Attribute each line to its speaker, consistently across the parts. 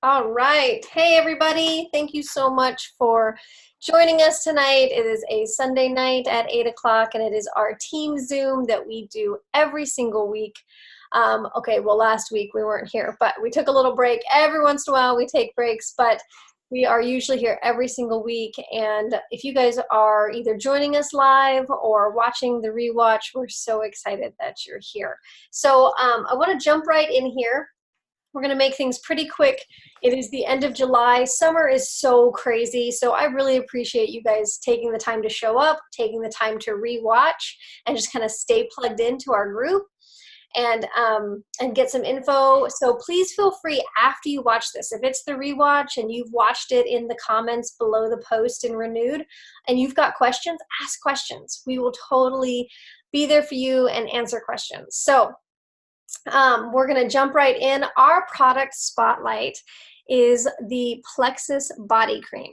Speaker 1: All right. Hey, everybody. Thank you so much for joining us tonight. It is a Sunday night at 8 o'clock, and it is our team Zoom that we do every single week. Okay, well, last week we weren't here, but we took a little break. Every once in a while we take breaks, but we are usually here every single week. And if you guys are either joining us live or watching the rewatch, we're so excited that you're here. So I want to jump right in here. We're going to make things pretty quick. It is the end of July. Summer is so crazy. So I really appreciate you guys taking the time to show up, taking the time to rewatch, and just kind of stay plugged into our group and get some info. So please feel free after you watch this. If it's the rewatch and you've watched it in the comments below the post in Renewed and you've got questions, ask questions. We will totally be there for you and answer questions. So we're going to jump right in. Our product spotlight is the Plexus body cream.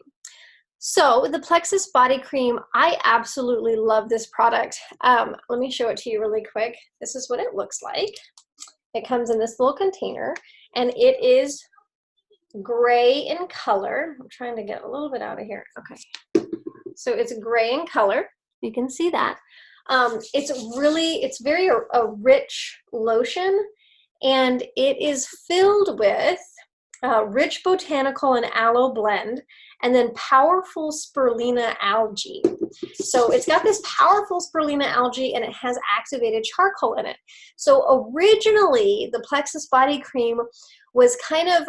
Speaker 1: So the Plexus body cream, I absolutely love this product. Let me show it to you really quick. This is what it looks like. It comes in this little container, and it is gray in color. I'm trying to get a little bit out of here. Okay. So it's gray in color. You can see that. It's very a rich lotion, and it is filled with rich botanical and aloe blend, and then powerful spirulina algae. So it's got this powerful spirulina algae, and it has activated charcoal in it. So originally, the Plexus body cream was kind of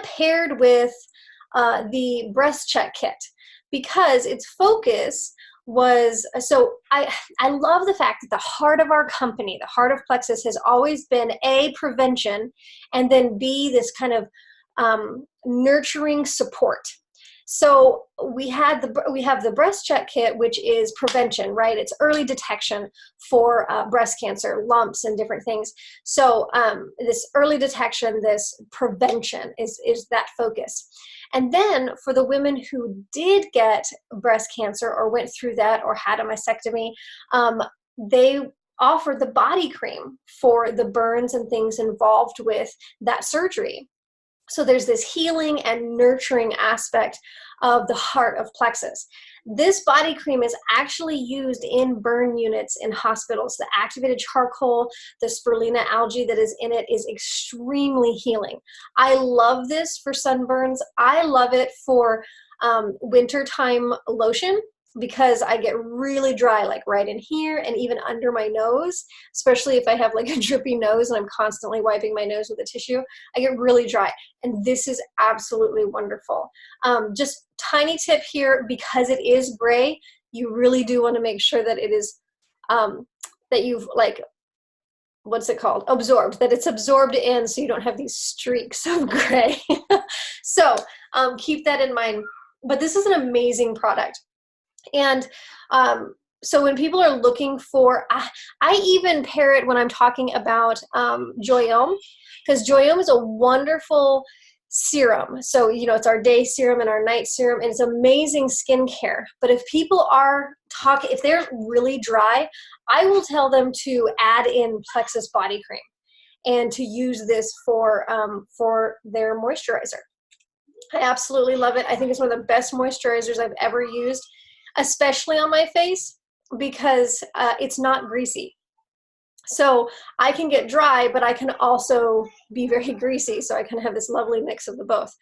Speaker 1: paired with the breast check kit, because its focus was, so I love the fact that the heart of our company, the heart of Plexus, has always been A, prevention, and then B, this kind of nurturing support. So we have the breast check kit, which is prevention, right? It's early detection for breast cancer, lumps, and different things. So this early detection, this prevention is that focus. And then for the women who did get breast cancer or went through that or had a mastectomy, they offered the body cream for the burns and things involved with that surgery. So there's this healing and nurturing aspect of the heart of Plexus. This body cream is actually used in burn units in hospitals. The activated charcoal, the spirulina algae that is in it is extremely healing. I love this for sunburns. I love it for wintertime lotion, because I get really dry, like right in here and even under my nose, especially if I have like a drippy nose and I'm constantly wiping my nose with a tissue. I get really dry, and this is absolutely wonderful. Just tiny tip here, because it is gray, you really do want to make sure that it is, that you've like, what's it called? Absorbed, that it's absorbed in, so you don't have these streaks of gray. So keep that in mind. But this is an amazing product. And so when people are looking for, I even pair it when I'm talking about Joyome, because Joyome is a wonderful serum. So, you know, it's our day serum and our night serum, and it's amazing skincare. But if people are if they're really dry, I will tell them to add in Plexus body cream and to use this for their moisturizer. I absolutely love it. I think it's one of the best moisturizers I've ever used, especially on my face, because it's not greasy. So I can get dry, but I can also be very greasy. So I can have this lovely mix of the both.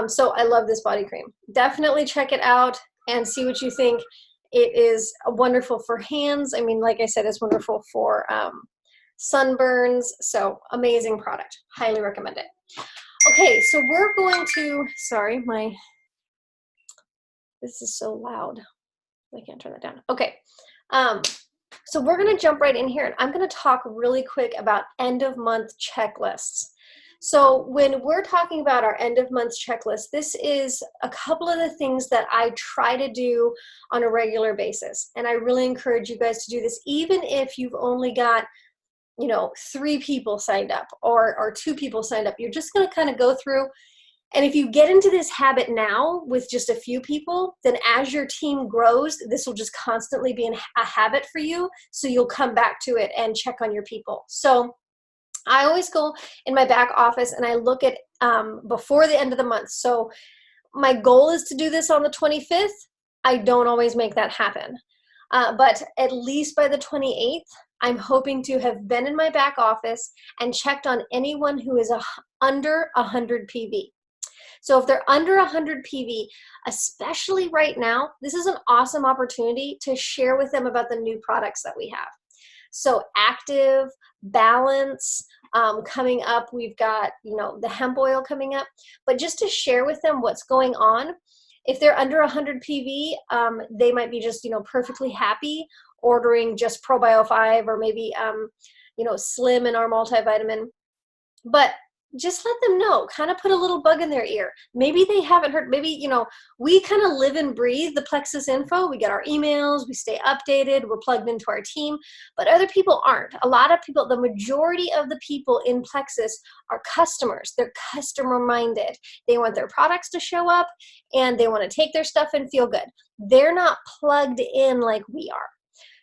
Speaker 1: So I love this body cream. Definitely check it out and see what you think. It is wonderful for hands. I mean, like I said, it's wonderful for sunburns. So amazing product. Highly recommend it. Okay, so we're going to, sorry, this is so loud. I can't turn that down. Okay, so we're going to jump right in here, and I'm going to talk really quick about end of month checklists. So when we're talking about our end of month checklist, this is a couple of the things that I try to do on a regular basis, and I really encourage you guys to do this, even if you've only got, you know, 3 people signed up or 2 people signed up. You're just going to kind of go through. And if you get into this habit now with just a few people, then as your team grows, this will just constantly be a habit for you. So you'll come back to it and check on your people. So I always go in my back office and I look at before the end of the month. So my goal is to do this on the 25th. I don't always make that happen. But at least by the 28th, I'm hoping to have been in my back office and checked on anyone who is under 100 PV. So if they're under 100 PV, especially right now, this is an awesome opportunity to share with them about the new products that we have. So active, balance, coming up, we've got, the hemp oil coming up, but just to share with them what's going on. If they're under 100 PV, they might be just, perfectly happy ordering just ProBio 5 or maybe, Slim in our multivitamin. But just let them know, kind of put a little bug in their ear. Maybe they haven't heard, maybe, we kind of live and breathe the Plexus info. We get our emails, we stay updated, we're plugged into our team, but other people aren't. A lot of people, the majority of the people in Plexus are customers. They're customer minded. They want their products to show up and they want to take their stuff and feel good. They're not plugged in like we are.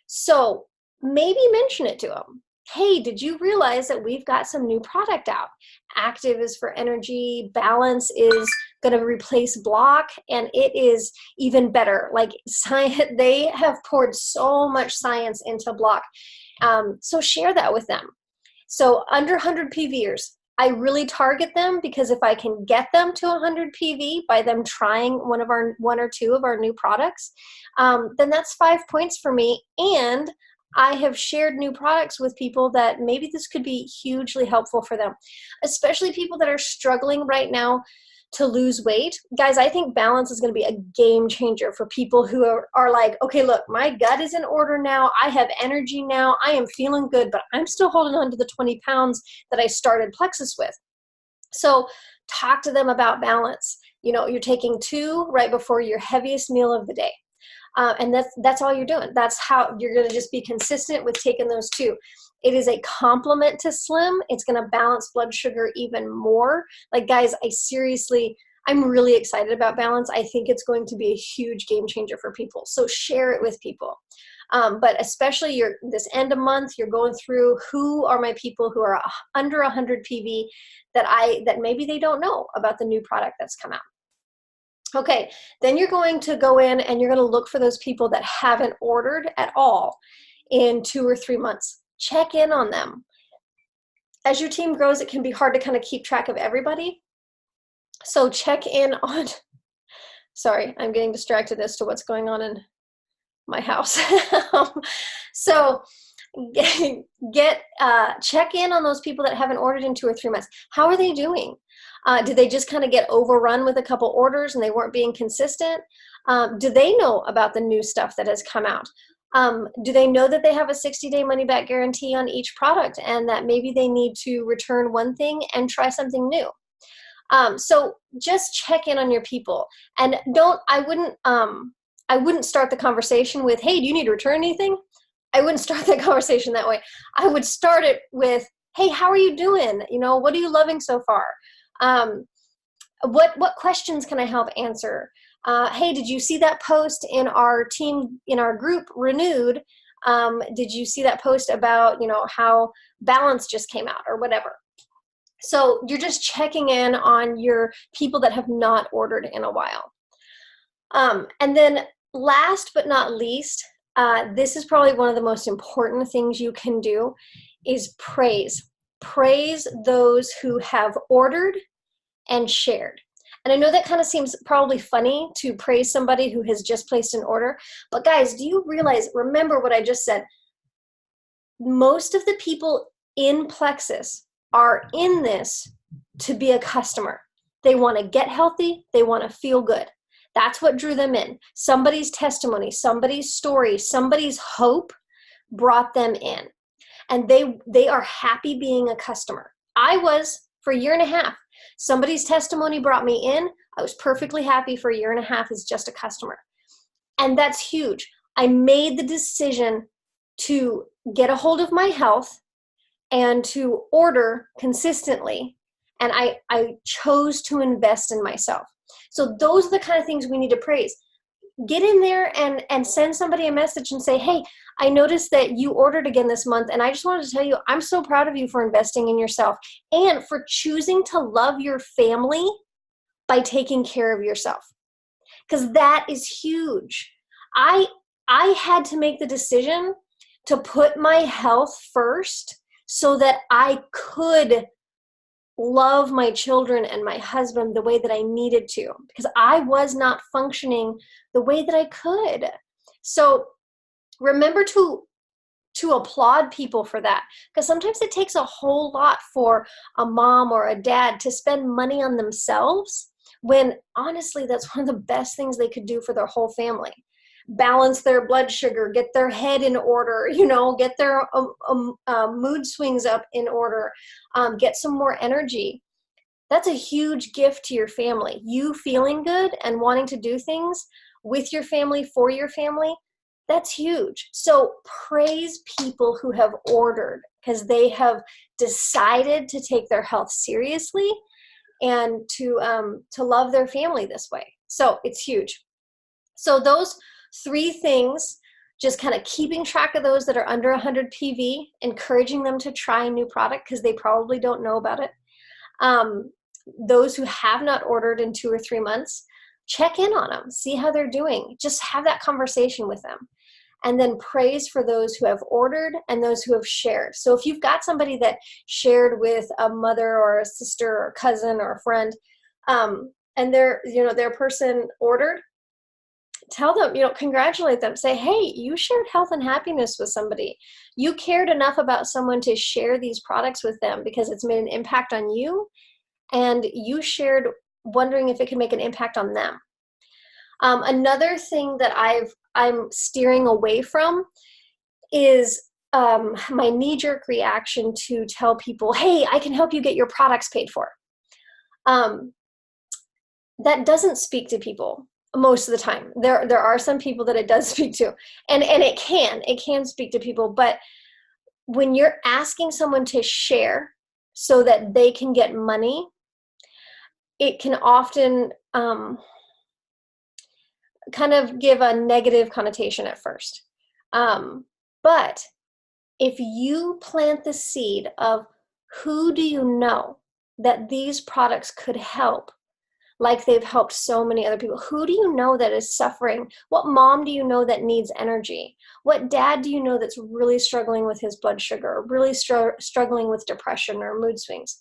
Speaker 1: So maybe mention it to them. Hey, did you realize that we've got some new product out? Active is for energy, balance is going to replace block, and it is even better. Like science, they have poured so much science into block. So share that with them. So under 100 PVers, I really target them because if I can get them to 100 PV by them trying one or two of our new products, then that's 5 points for me. And I have shared new products with people that maybe this could be hugely helpful for them, especially people that are struggling right now to lose weight. Guys, I think balance is going to be a game changer for people who are like, okay, look, my gut is in order now. I have energy now. I am feeling good, but I'm still holding on to the 20 pounds that I started Plexus with. So talk to them about balance. You're taking 2 right before your heaviest meal of the day. And that's all you're doing. That's how you're going to just be consistent with taking those 2. It is a complement to Slim. It's going to balance blood sugar even more. Like, guys, I'm really excited about balance. I think it's going to be a huge game changer for people. So share it with people. But especially this end of month, you're going through who are my people who are under 100 PV that maybe they don't know about the new product that's come out. Okay, then you're going to go in and you're going to look for those people that haven't ordered at all in 2 or 3 months. Check in on them. As your team grows, it can be hard to kind of keep track of everybody. So check in on, sorry, I'm getting distracted as to what's going on in my house. So check in on those people that haven't ordered in 2 or 3 months. How are they doing? Did they just kind of get overrun with a couple orders and they weren't being consistent? Do they know about the new stuff that has come out? Do they know that they have a 60-day money-back guarantee on each product and that maybe they need to return one thing and try something new? So just check in on your people, and I wouldn't start the conversation with, hey, do you need to return anything? I wouldn't start that conversation that way. I would start it with, hey, how are you doing? What are you loving so far? What questions can I help answer? Hey, did you see that post in our team, in our group, Renewed? Did you see that post about, how balance just came out or whatever? So you're just checking in on your people that have not ordered in a while. And then last but not least, this is probably one of the most important things you can do is praise. Praise those who have ordered and shared. And I know that kind of seems probably funny to praise somebody who has just placed an order, but guys, do you realize, remember what I just said, most of the people in Plexus are in this to be a customer. They want to get healthy, they want to feel good. That's what drew them in. Somebody's testimony, somebody's story, somebody's hope brought them in. And they are happy being a customer. I was for a year and a half. Somebody's testimony brought me in. I was perfectly happy for a year and a half as just a customer. And that's huge. I made the decision to get a hold of my health and to order consistently. And I chose to invest in myself. So those are the kind of things we need to praise. get in there and send somebody a message and say, hey, I noticed that you ordered again this month, and I just wanted to tell you, I'm so proud of you for investing in yourself and for choosing to love your family by taking care of yourself. Because that is huge. I had to make the decision to put my health first so that I could love my children and my husband the way that I needed to, because I was not functioning the way that I could. So remember to applaud people for that, because sometimes it takes a whole lot for a mom or a dad to spend money on themselves, when honestly that's one of the best things they could do for their whole family. Balance their blood sugar, get their head in order, get their mood swings up in order, get some more energy. That's a huge gift to your family. You feeling good and wanting to do things with your family, for your family, that's huge. So praise people who have ordered, because they have decided to take their health seriously and to love their family this way. So it's huge. So those 3 things, just kind of keeping track of those that are under 100 PV, encouraging them to try a new product because they probably don't know about it. Those who have not ordered in 2 or 3 months, check in on them, see how they're doing. Just have that conversation with them. And then praise for those who have ordered and those who have shared. So if you've got somebody that shared with a mother or a sister or cousin or a friend, and their person ordered, tell them, congratulate them. Say, hey, you shared health and happiness with somebody. You cared enough about someone to share these products with them because it's made an impact on you. And you shared wondering if it can make an impact on them. Another thing that I'm steering away from is my knee-jerk reaction to tell people, hey, I can help you get your products paid for. That doesn't speak to people most of the time. There are some people that it does speak to, and it can speak to people. But when you're asking someone to share so that they can get money, it can often kind of give a negative connotation at first. But if you plant the seed of who do you know that these products could help, like they've helped so many other people, who do you know that is suffering? What mom do you know that needs energy? What dad do you know that's really struggling with his blood sugar, or really struggling with depression or mood swings?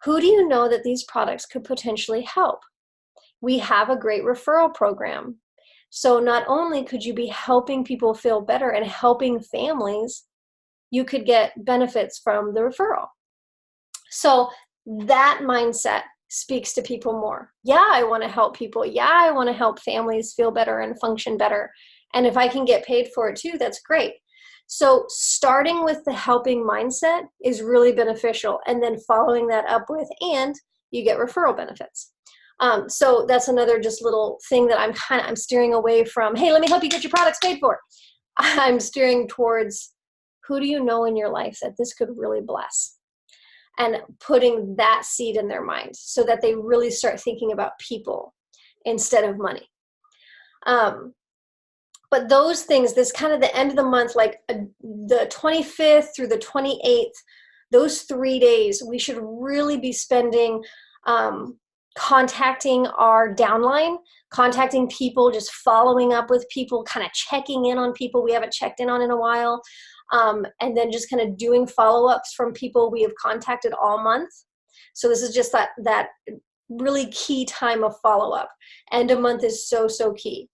Speaker 1: Who do you know that these products could potentially help? We have a great referral program. So not only could you be helping people feel better and helping families, you could get benefits from the referral. So that mindset speaks to people more. Yeah, I want to help people. Yeah, I want to help families feel better and function better. And if I can get paid for it too, that's great. So starting with the helping mindset is really beneficial. And then following that up with, and you get referral benefits. So that's another just little thing that I'm steering away from, hey, let me help you get your products paid for. I'm steering towards, who do you know in your life that this could really bless? And putting that seed in their mind so that they really start thinking about people instead of money. But those things, this kind of the end of the month, like the 25th through the 28th, those 3 days, we should really be spending contacting our downline, contacting people, just following up with people, kind of checking in on people we haven't checked in on in a while. And then just kind of doing follow-ups from people we have contacted all month. So this is just that really key time of follow-up. End of month is so key.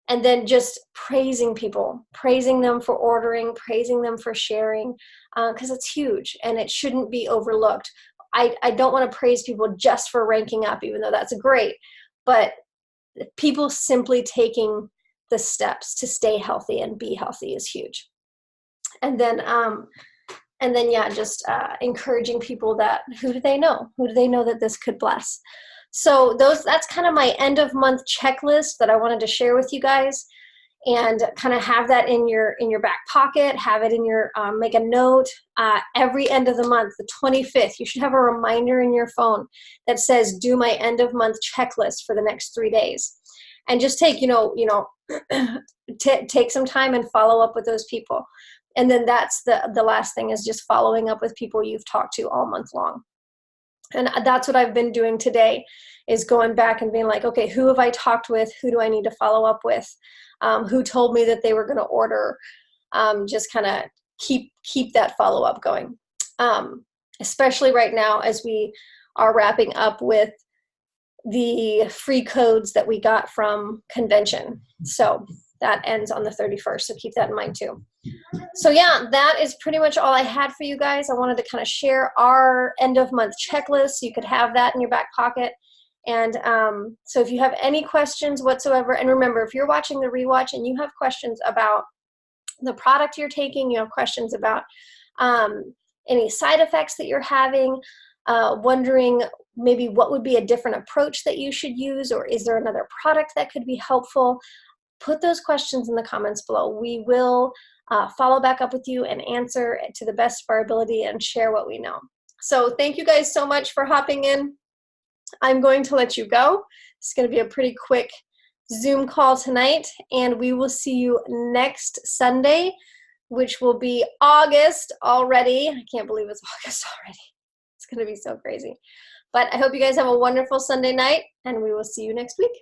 Speaker 1: And then just praising people, praising them for ordering, praising them for sharing, because it's huge and it shouldn't be overlooked. I don't want to praise people just for ranking up, even though that's great, but people simply taking the steps to stay healthy and be healthy is huge. And then yeah, just encouraging people that, who do they know? Who do they know that this could bless? So that's kind of my end of month checklist that I wanted to share with you guys, and kind of have that in your back pocket, have it in your, make a note, every end of the month, the 25th, you should have a reminder in your phone that says, do my end of month checklist for the next 3 days. and just take, take some time and follow up with those people. And then that's the last thing, is just following up with people you've talked to all month long. And that's what I've been doing today, is going back and being like, okay, who have I talked with? Who do I need to follow up with? Who told me that they were going to order? Just kind of keep that follow up going. Especially right now, as we are wrapping up with the free codes that we got from convention. So that ends on the 31st. So keep that in mind too. So yeah, that is pretty much all I had for you guys. I wanted to kind of share our end of month checklist so you could have that in your back pocket. And so if you have any questions whatsoever, and remember, if you're watching the rewatch and you have questions about the product you're taking, you have questions about any side effects that you're having, wondering maybe what would be a different approach that you should use, or is there another product that could be helpful, put those questions in the comments below. We will follow back up with you and answer to the best of our ability and share what we know. So thank you guys so much for hopping in. I'm going to let you go. It's going to be a pretty quick Zoom call tonight, and we will see you next Sunday, which will be August already. I can't believe it's August already. It's going to be so crazy. But I hope you guys have a wonderful Sunday night, and we will see you next week.